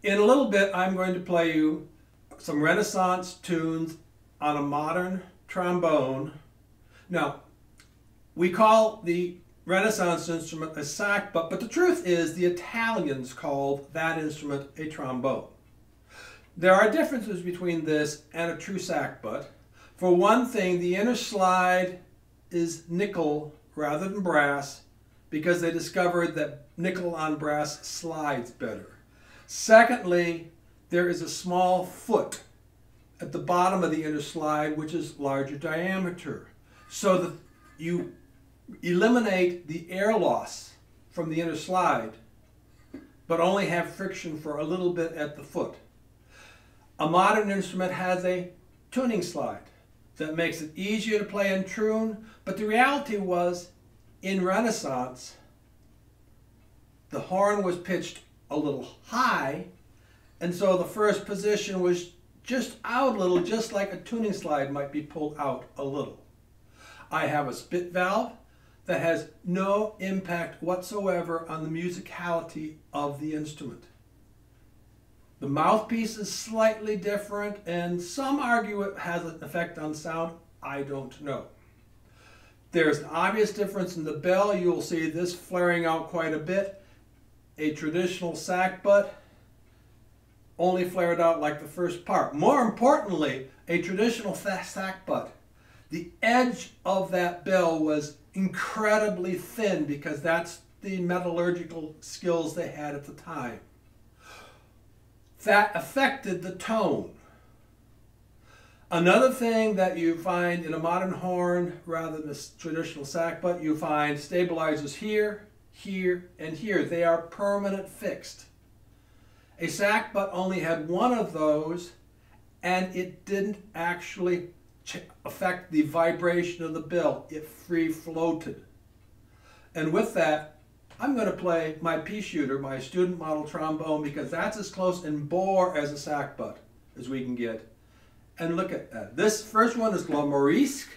In a little bit, I'm going to play you some Renaissance tunes on a modern trombone. Now, we call the Renaissance instrument a sackbut, but the truth is the Italians called that instrument a trombone. There are differences between this and a true sackbut. For one thing, the inner slide is nickel rather than brass because they discovered that nickel on brass slides better. Secondly, there is a small foot at the bottom of the inner slide which is larger diameter, so that you eliminate the air loss from the inner slide but only have friction for a little bit at the foot. A modern instrument has a tuning slide that makes it easier to play in tune, but the reality was, in Renaissance, the horn was pitched a little high, and so the first position was just out a little, just like a tuning slide might be pulled out a little. I have a spit valve that has no impact whatsoever on the musicality of the instrument. The mouthpiece is slightly different, and some argue it has an effect on sound. I don't know. There's an obvious difference in the bell. You'll see this flaring out quite a bit. A traditional sackbut only flared out like the first part. More importantly, a traditional sackbut, the edge of that bell was incredibly thin because that's the metallurgical skills they had at the time. That affected the tone. Another thing that you find in a modern horn rather than a traditional sackbut, you find stabilizers here, here, and here. They are permanent fixed. A sackbut only had one of those, and it didn't actually affect the vibration of the bell. It free floated. And with that, I'm going to play my pea-shooter, my student model trombone, because that's as close in bore as a sackbut as we can get. And look at that. This first one is called Morisque,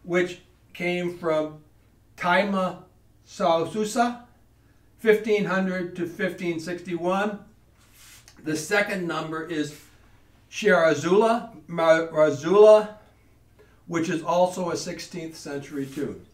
which came from Marazula, 1500 to 1561. The second number is Schiarazula, Marazula, which is also a 16th century tune.